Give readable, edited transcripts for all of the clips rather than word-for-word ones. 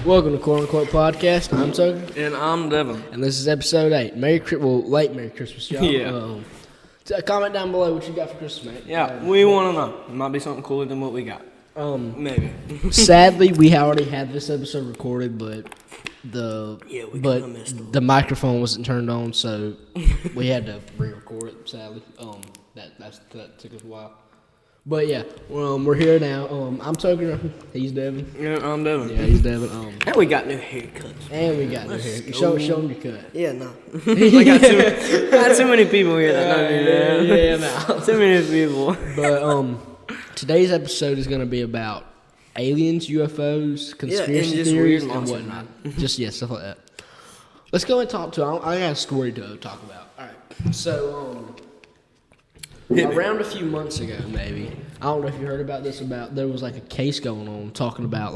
Welcome to Quote Unquote Podcast. I'm Tucker. And I'm Devin. And this is episode 8. Late Merry Christmas, y'all. Yeah. Comment down below what you got for Christmas, mate. Yeah, we want to know. It might be something cooler than what we got. Maybe. Sadly, we already had this episode recorded, but the microphone wasn't turned on, so we had to re-record it. Sadly, that took us a while. But yeah, we're here now. I'm Tucker. He's Devin. Yeah, I'm Devin. Yeah, he's Devin. And we got new haircuts. And we got new hair. Show them your cut. Yeah, no. I got too many people here that know me, man. Yeah, no. Too many people. But today's episode is going to be about aliens, UFOs, conspiracy just theories, weird and monsters, whatnot. Stuff like that. Let's go and talk to. I got a story to talk about. All right. So, around a few months ago, maybe, I don't know if you heard about this. There was like a case going on talking about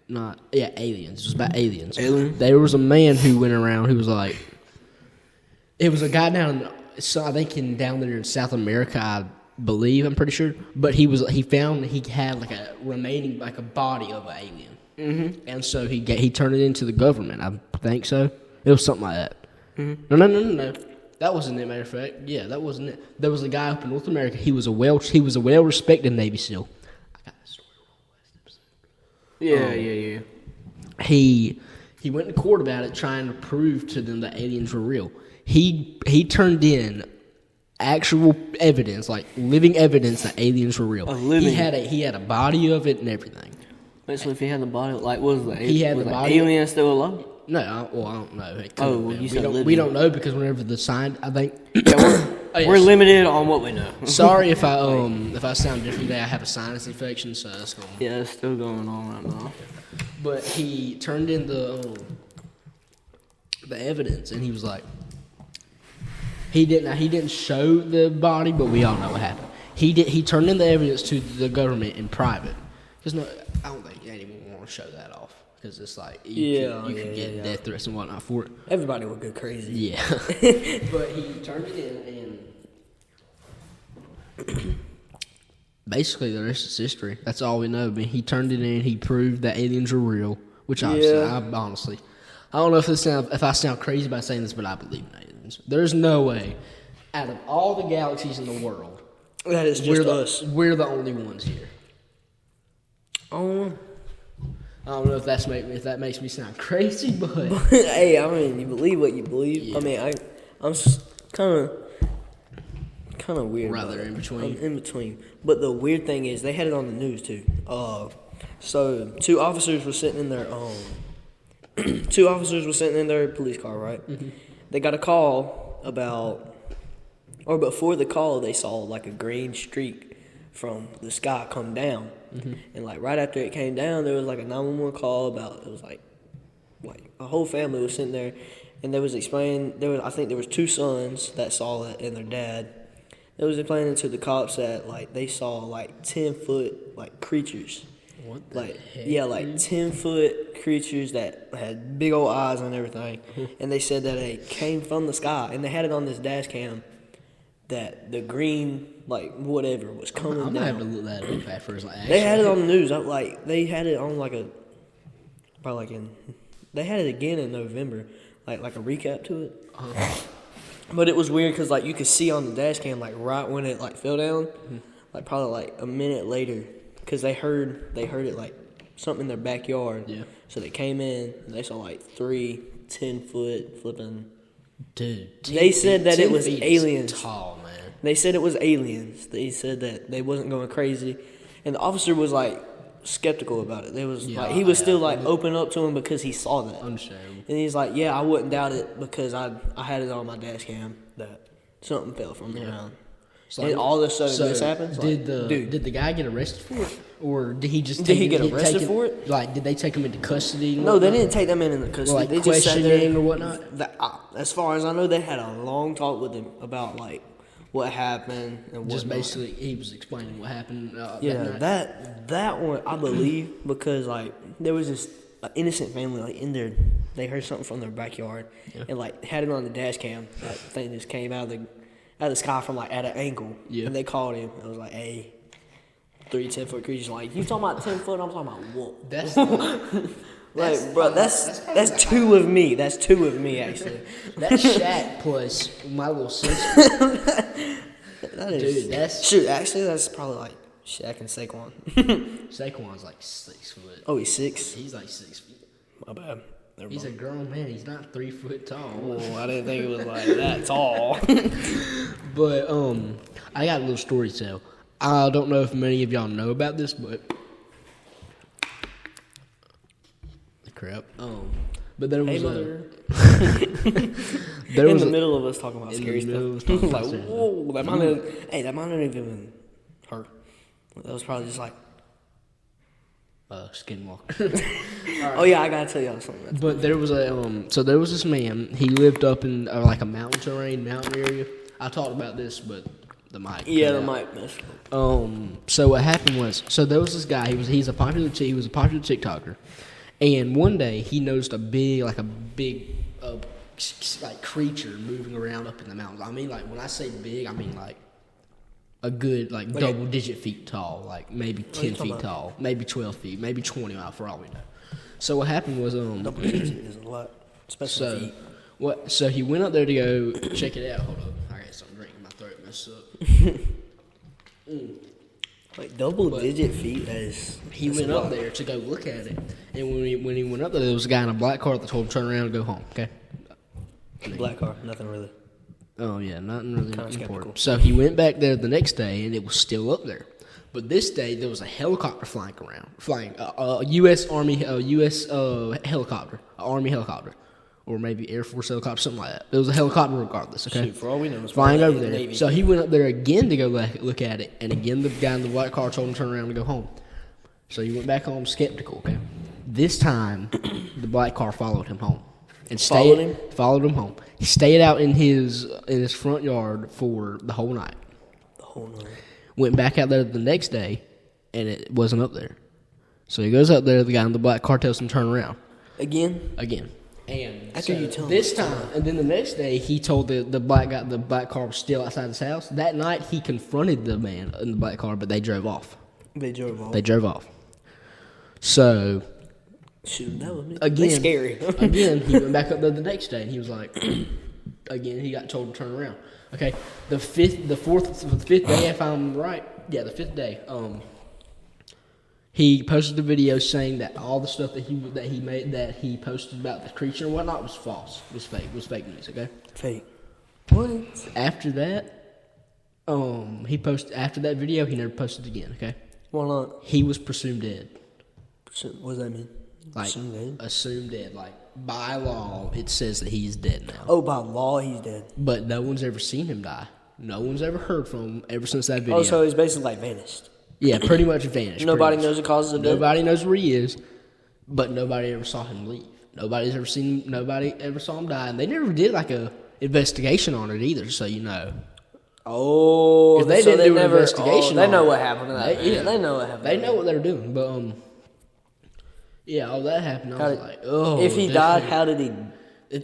aliens. It was about aliens. Aliens? There was a man who went around who was like, it was a guy down there in South America, I believe, I'm pretty sure. But he found he had like a remaining like a body of an alien, and so he turned it into the government. I think so. It was something like that. No. That wasn't it. Matter of fact, yeah, that wasn't it. There was a guy up in North America. He was a well respected Navy SEAL. I got the story wrong last episode. Yeah. He went to court about it, trying to prove to them that aliens were real. He turned in actual evidence, like living evidence that aliens were real. He had a body of it and everything. Basically, if he had the body, like, was the body. alien still alive? No, I don't know. We don't know because whenever the sign, I think we're limited on what we know. Sorry if I sound different today. I have a sinus infection, so that's going on. Yeah, it's still going on right now. But he turned in the evidence, and he was like, he didn't show the body, but we all know what happened. He turned in the evidence to the government in private, because I don't think anyone want to show that off, because it's like you can get death threats and whatnot for it. Everybody would go crazy. Yeah, but he turned it in, and basically the rest is history. That's all we know. I mean, he turned it in. He proved that aliens are real, which I honestly, I don't know if I sound crazy by saying this, but I believe in aliens. There's no way, out of all the galaxies in the world, that is just us. We're the only ones here. Oh. I don't know if that makes me sound crazy, but hey, I mean, you believe what you believe. Yeah. I mean, I'm kind of weird. Rather in between. I'm in between. But the weird thing is, they had it on the news too. So two officers were sitting in their police car, right? Mm-hmm. They got a call before the call, they saw like a green streak from the sky come down. Mm-hmm. And like right after it came down, there was like a 911 call about, it was like a whole family was sitting there, and they was explaining, I think there was two sons that saw it and their dad. They was explaining to the cops that like they saw like 10-foot like creatures. What the heck? Yeah, like 10-foot creatures that had big old eyes and everything. And they said that it came from the sky, and they had it on this dash cam that the green like whatever was coming down. I'm gonna have to look that up at first. They had it on the news. They had it on they had it again in November, like a recap to it. Uh-huh. But it was weird because like you could see on the dash cam like right when it like fell down, like probably like a minute later, because they heard it like something in their backyard. Yeah. So they came in and they saw like 3 10-foot flipping. Dude, they said that it was aliens. Tall, man. They said it was aliens. They said that they wasn't going crazy, and the officer was like skeptical about it. He was still open up to him because he saw that. Understandable. And he's like, yeah, I wouldn't doubt it because I had it on my dash cam that something fell from the ground. So and all of a sudden this happens. Did the guy get arrested for it, or did he just? Did he get arrested for it? Like, did they take him into custody? No, they didn't take them into custody. Like they just sat there or whatnot. As far as I know, they had a long talk with him about like what happened and just basically he was explaining what happened. That one I believe because like there was this innocent family like in there. They heard something from their backyard and like had it on the dash cam. That thing just came out of the sky from like at an angle. Yeah. And they called him. I was like, hey, 3 10-foot creatures. Like, you talking about 10 foot, I'm talking about wolf. That's Like, bro, that's 2 of me. That's 2 of me, actually. that's Shaq plus my little sister. That is, Dude, that's shoot, actually, that's probably like Shaq and Saquon. Saquon's like 6 foot. Oh, he's 6? He's like 6 feet. My bad. Never He's a mind. grown man. He's not 3 foot tall. Oh, I didn't think it was like that tall. But I got a little story to tell. I don't know if many of y'all know about this, but crap. But there was Hey, mother. there In was the a, middle of us talking about in the scary middle of us stuff. talking Like, about scary whoa, that might have, hey, that might not have been her. That was probably just like, skinwalker. oh yeah, I gotta tell y'all something. But there was so there was this man. He lived up in like a mountain terrain, mountain area. I talked about this, but the mic. Yeah, cut the out. mic messed up. So what happened was, so there was this guy. He was a popular TikToker, and one day he noticed a big like creature moving around up in the mountains. I mean, like when I say big, I mean like a good like double-digit feet tall, like maybe 10 feet tall, maybe 12 feet, maybe 20 for all we know. So what happened was Double digit is a lot, especially feet. So he went up there to go check it out. Hold up, I got something drinking, my throat messed up. Like double digit feet, He went up there to go look at it, and when he went up there was a guy in a black car that told him to turn around and go home. Okay. Black car, nothing really. Oh yeah, nothing really Kinda important. skeptical. So he went back there the next day, and it was still up there. But this day there was a helicopter flying a U.S. Army helicopter, Army helicopter, or maybe Air Force helicopter, something like that. It was a helicopter regardless. Okay, Shoot, for all we know, it's flying probably over there. Navy. So he went up there again to go look at it, and again the guy in the white car told him to turn around and go home. So he went back home skeptical. Okay, this time the black car followed him home and followed him home. He stayed out in his front yard for the whole night. The whole night. Went back out there the next day, and it wasn't up there. So he goes up there. The guy in the black car tells him to turn around Again. And After you tell him this time, and then the next day, he told the black car was still outside his house. That night, he confronted the man in the black car, but they drove off. They drove off. So Shoot, that was again, That's scary. again, he went back up there the next day, and he was like, again, he got told to turn around. Okay, the fifth day, if I'm right, yeah, the 5th day. He posted a video saying that all the stuff that he posted about the creature and whatnot was false, was fake news. Okay. Fake. What? After that, after that video, he never posted again. Okay. Why not? He was presumed dead. What does that mean? Like Presumed dead? assumed dead. Like by law, it says that he's dead now. Oh, by law, he's dead. But no one's ever seen him die. No one's ever heard from him ever since that video. Oh, so he's basically like vanished. Yeah, pretty much vanished. Nobody pretty much. knows the causes of death. Nobody knows where he is, but nobody ever saw him leave. Nobody ever saw him die, and they never did like a investigation on it either. So you know, Oh, if they so didn't do an never, investigation, they on know it, what happened to that. They know what happened. They know what they're doing, but yeah, all that happened. I was like, oh, if he died, how did he?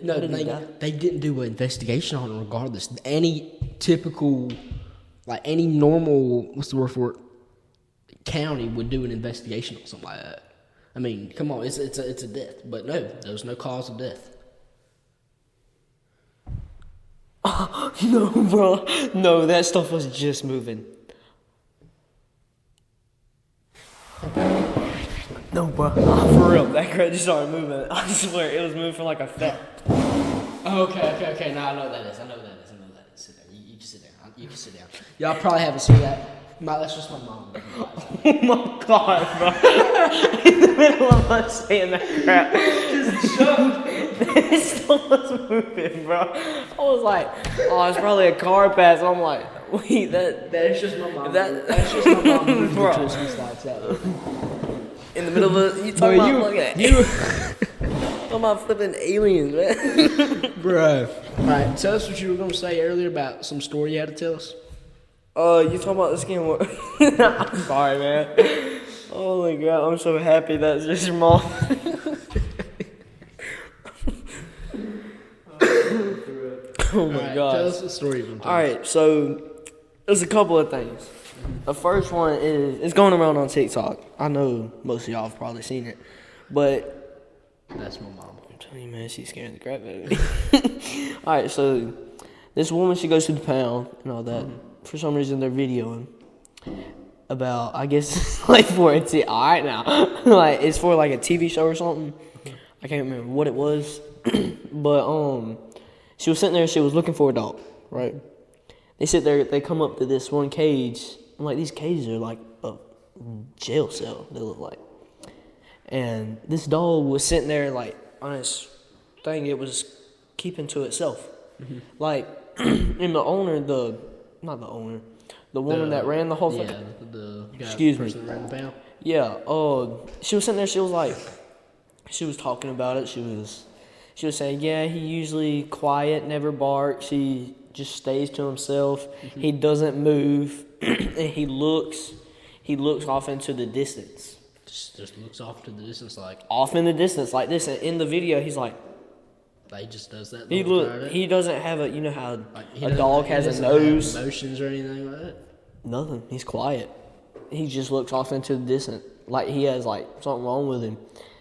No, did he die? they didn't do an investigation on it. Regardless, any typical, like any normal, what's the word for it? County would do an investigation on something like that. I mean, come on, it's a death, but no, there was no cause of death. No, bro. No, that stuff was just moving. No, bro. Oh, for real, that crowd just started moving. I swear, it was moving for like a fact. Okay. No, I know what that is. Sit down. You can sit down. You can sit down. Y'all probably haven't seen that. That's just my mom. Oh my god, bro. In the middle of us saying that crap. It still was moving, bro. I was like, oh, it's probably a car pass. I'm like, wait, That's just my mom. That's just my mom moving Bro. the Christmas lights out. in the middle of you talking about looking at talking about flipping aliens, man. Bro. Alright, tell us what you were going to say earlier about some story you had to tell us. You talking about this game? I'm sorry, man. Oh my god, I'm so happy that's just your mom. Oh my Alright, god. tell us the story. Alright, so there's a couple of things. The first one is it's going around on TikTok. I know most of y'all have probably seen it, but That's my mom. I'm telling you, man, she's scaring the crap out of me. All right, so this woman, she goes to the pound and all that. For some reason, they're videoing about, I guess, it's like for a all right now, like it's for like a TV show or something. I can't remember what it was, but she was sitting there. She was looking for a dog, right? They sit there. They come up to this one cage. I'm like, these cages are like a jail cell. They look like. And this dog was sitting there like on its thing. It was keeping to itself. Like, and the owner, not the owner, the woman that ran the whole thing. Yeah, the guy, Excuse me. person that ran the pound. Yeah. She was sitting there. She was like, she was talking about it. She was saying, yeah, he usually quiet, never barks. He just stays to himself. He doesn't move, and he looks off into the distance. Just looks off to the distance like Off in the distance like this. And in the video, he's like, he just does that. he doesn't have a, you know how Like, a dog has a doesn't nose. have emotions or anything like that. Nothing. He's quiet. He just looks off into the distance like he has like something wrong with him.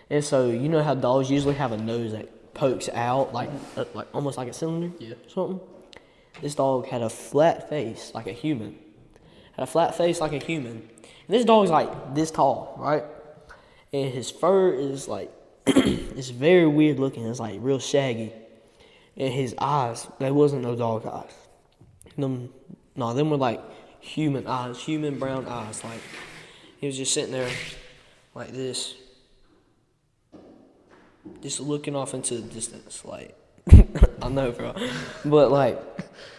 And so you know how dogs usually have a nose that pokes out like almost like a cylinder. Yeah. Something. This dog had a flat face like a human. And this dog's like this tall, right? And his fur is like it's very weird looking. It's like real shaggy. And his eyes, there wasn't no dog eyes. Them were like human eyes, human brown eyes. Like he was just sitting there like this, just looking off into the distance. Like I know, bro, but like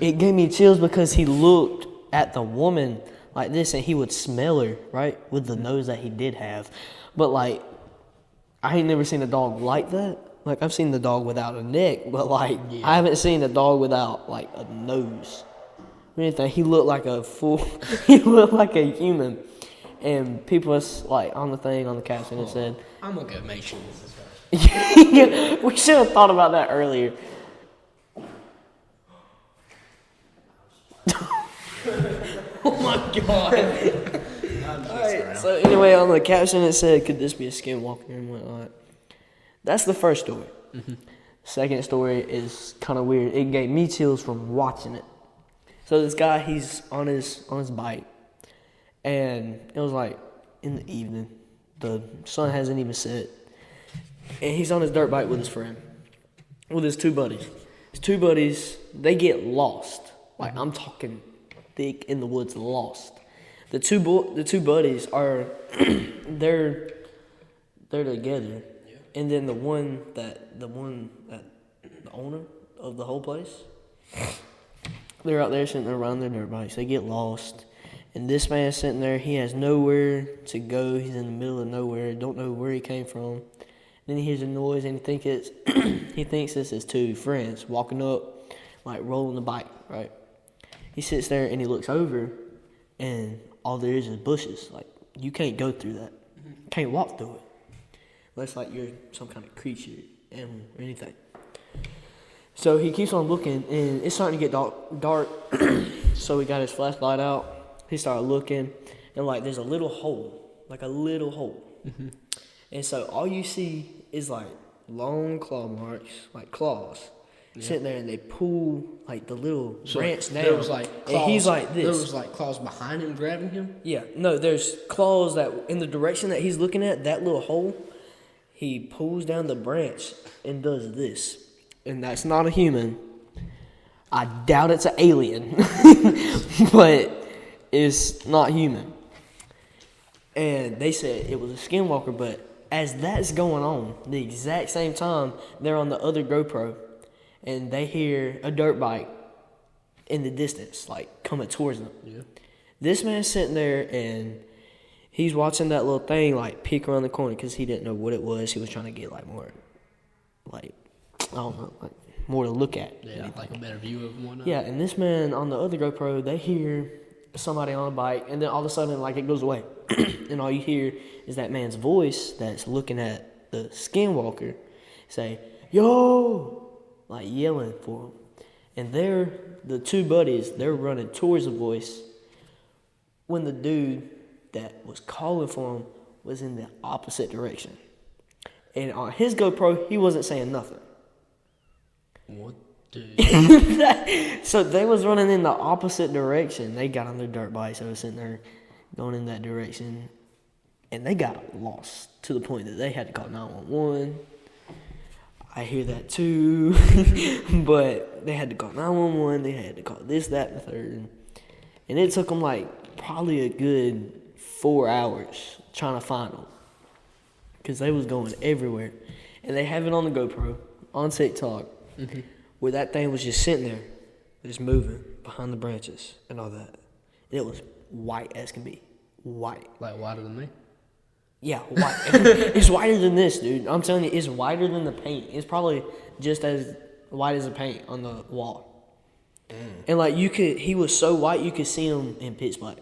it gave me chills because he looked at the woman like this, and he would smell her, right, with the nose that he did have. But like, I ain't never seen a dog like that. Like I've seen the dog without a neck, but like I haven't seen a dog without like a nose or anything. He looked like a full. He looked like a human. And people was like on the thing on the caption it said, I'm gonna go make sure this is right. yeah, we should have thought about that earlier. Oh my god. Alright, so anyway, on the caption it said, could this be a skinwalker and whatnot? That's the first story. Second story is kind of weird. It gave me chills from watching it. So this guy, he's on his bike, and it was like in the evening. The sun hasn't even set, and he's on his dirt bike with his friend, with his two buddies. His two buddies, they get lost. Like I'm talking thick in the woods, lost. The two buddies are they're together, and then the owner of the whole place, they're out there sitting there riding their dirt bikes. They get lost, and this man's sitting there. He has nowhere to go. He's in the middle of nowhere. Don't know where he came from. Then he hears a noise, and he thinks it's his two friends walking up, like rolling the bike. Right? He sits there and he looks over, and all there is bushes. Like you can't go through that. Can't walk through it. Unless like you're some kind of creature, animal, or anything. So he keeps on looking, and it's starting to get dark. So he got his flashlight out. He started looking, and like there's a little hole. And so all you see is like long claw marks, like claws, sitting there, and they pull like the little branch down. There was like claws, and he's like this. There was like claws behind him grabbing him. Yeah, no, there's claws that in the direction that he's looking at, that little hole. He pulls down the branch and does this. And that's not a human. I doubt it's an alien. But it's not human. And they said it was a skinwalker, but as that's going on, the exact same time, they're on the other GoPro, and they hear a dirt bike in the distance, like coming towards them. Yeah. This man's sitting there, and he's watching that little thing like peek around the corner because he didn't know what it was. He was trying to get like more, like I don't know, like more to look at. Yeah, like a better view of one. Yeah, and this man on the other GoPro, they hear somebody on a bike, and then all of a sudden, like, it goes away. And all you hear is that man's voice that's looking at the skinwalker say, yo, like yelling for him. And the two buddies, they're running towards the voice, when the dude that was calling for him was in the opposite direction. And on his GoPro, he wasn't saying nothing. What, dude? So they was running in the opposite direction. They got on their dirt bikes. They was sitting there going in that direction. And they got lost to the point that they had to call 911. I hear that too. But they had to call 911. They had to call this, that, and the third. And it took them like probably a good 4 hours trying to find them. Because they was going everywhere. And they have it on the GoPro, on TikTok, where that thing was just sitting there, just moving behind the branches and all that. And it was white as can be. White. Like whiter than me? Yeah, white. It's whiter than this, dude. I'm telling you, it's whiter than the paint. It's probably just as white as the paint on the wall. And like he was so white you could see him in pitch black.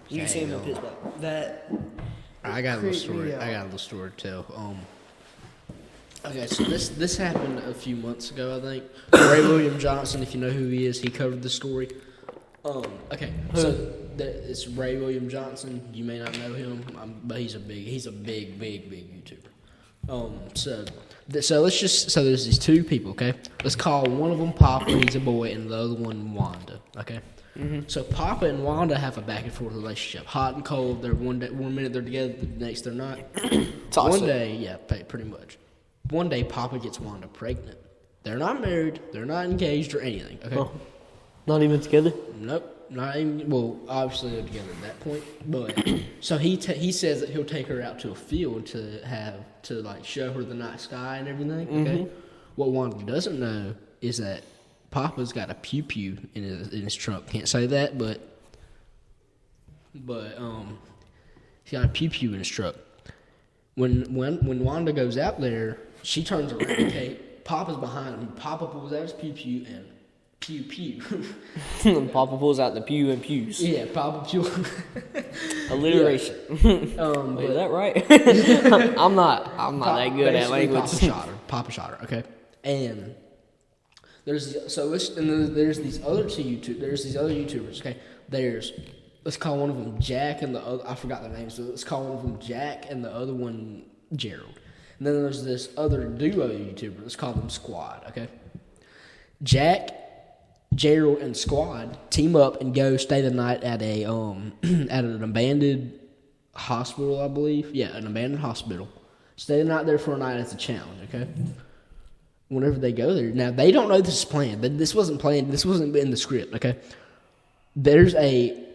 You could see him in pitch black. That I got a little story. To tell. Okay, so this happened a few months ago, I think. Ray William Johnson, if you know who he is, he covered the story. Okay, so it's Ray William Johnson. You may not know him, but he's a big YouTuber. So there's these two people. Okay, let's call one of them Papa. He's a boy, and the other one Wanda. Okay. So Papa and Wanda have a back and forth relationship, hot and cold. They're one minute they're together, the next they're not. One day, yeah, pretty much. One day, Papa gets Wanda pregnant. They're not married. They're not engaged or anything. Okay. Oh, not even together? Nope. Not even. Well, obviously they're together at that point. But so he says that he'll take her out to a field to show her the night sky and everything. Okay. What Wanda doesn't know is that Papa's got a pew pew in his trunk. Can't say that, but he's got a pew pew in his truck. When Wanda goes out there, she turns around. Okay, Papa's behind him. Papa pulls out his pew pew and pew pew. Papa pulls out the pew and pews. Yeah, Papa pew. Alliteration. Yeah. Wait, is that right? I'm not that good at language. Papa shot her. Okay, and there's these other YouTubers. Okay, let's call one of them Jack and the other, I forgot their names. So let's call one of them Jack and the other one Gerald. And then there's this other duo YouTuber. Let's call them Squad. Okay, Jack, Gerald, and Squad team up and go stay the night at at an abandoned hospital, I believe. Yeah, an abandoned hospital. Stay the night there for a night as a challenge. Okay. Whenever they go there, now they don't know this is planned. This wasn't planned. This wasn't in the script. Okay. There's a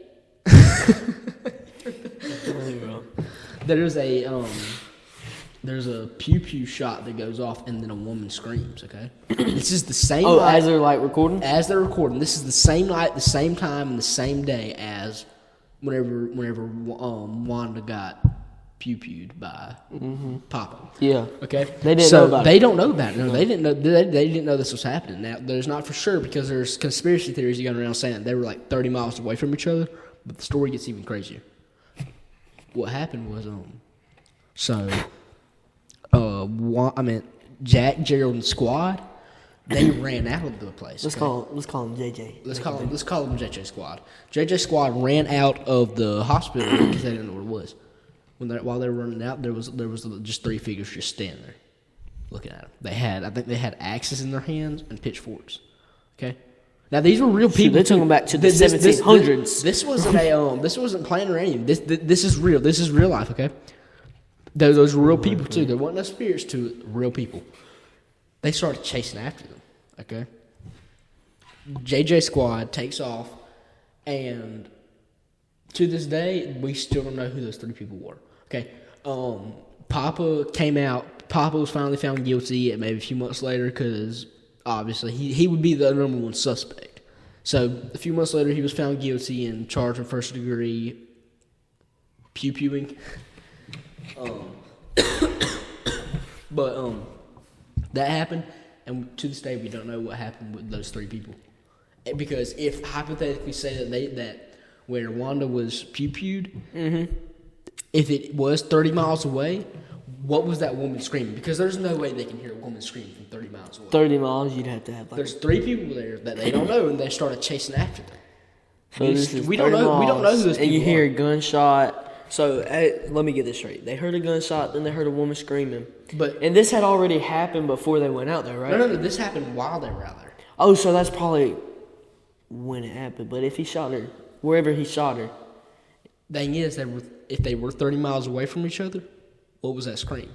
pew pew shot that goes off, and then a woman screams. Okay, this is the same. Night, as they're recording. As they're recording, this is the same night, the same time, and the same day as whenever Wanda got pew pewed by Papa. Yeah. Okay. They didn't know about it. They don't know about it. No, they didn't know. They didn't know this was happening. Now, there's not for sure because there's conspiracy theories going around saying they were like 30 miles away from each other. But the story gets even crazier. What happened was Jack, Gerald, and Squad, they ran out of the place. Let's call him JJ. Let's call them JJ Squad. JJ Squad ran out of the hospital because they didn't know what it was. While they were running out, there was just three figures just standing there, looking at them. I think they had axes in their hands and pitchforks. Okay, now these were real people. They're talking back to the 1700s. This wasn't this wasn't planned or anything. This is real. This is real life. Okay, those were real people too. There wasn't no spirits to it. Real people. They started chasing after them. Okay, JJ Squad takes off, and to this day, we still don't know who those three people were. Okay. Papa came out. Papa was finally found guilty maybe a few months later because obviously he would be the number one suspect. So a few months later, he was found guilty and charged with first degree pew pewing. But that happened, and to this day, we don't know what happened with those three people. Because if hypothetically say that where Wanda was pew-pewed, if it was 30 miles away, what was that woman screaming? Because there's no way they can hear a woman scream from 30 miles away. 30 miles, you'd have to have There's three people there that they don't know, and they started chasing after them. So this is we don't 30 know. We don't know who miles, this and you people hear are. a gunshot. So let me get this straight. They heard a gunshot, then they heard a woman screaming. And this had already happened before they went out there, right? No. This happened while they were out there. Oh, so that's probably when it happened. But if he shot her, wherever he shot her, Thing is, if they were 30 miles away from each other, what was that scream?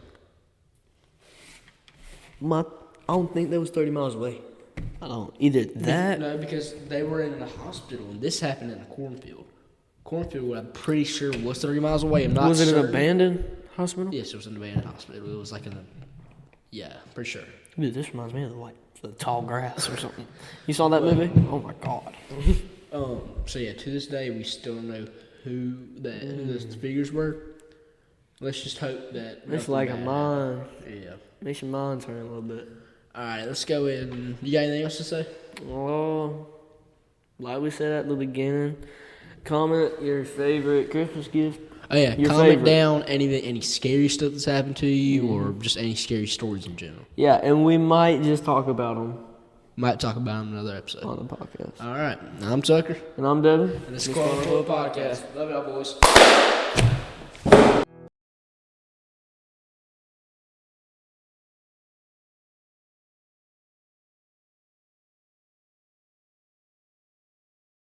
I don't think that was 30 miles away. I don't. Either that. No, because they were in the hospital, and this happened in a cornfield. Cornfield, I'm pretty sure, was 30 miles away. I'm not Was it certain. an abandoned hospital? Yes, it was an abandoned hospital. It was like yeah, pretty sure. Dude, this reminds me of the tall grass or something. You saw that movie? Oh my god. So yeah, to this day, we still don't know who those figures were. Let's just hope that It's nothing like a bad mind. happened. Yeah. Makes your mind turn a little bit. All right, let's go in. You got anything else to say? Well, like we said at the beginning, comment your favorite Christmas gift. Oh yeah, Your comment favorite. down any scary stuff that's happened to you, or just any scary stories in general. Yeah, and we might just talk about them Might talk about them in another episode. on the podcast. All right, I'm Tucker, And I'm Devin. and this is Corner Club Podcast. Love y'all, boys.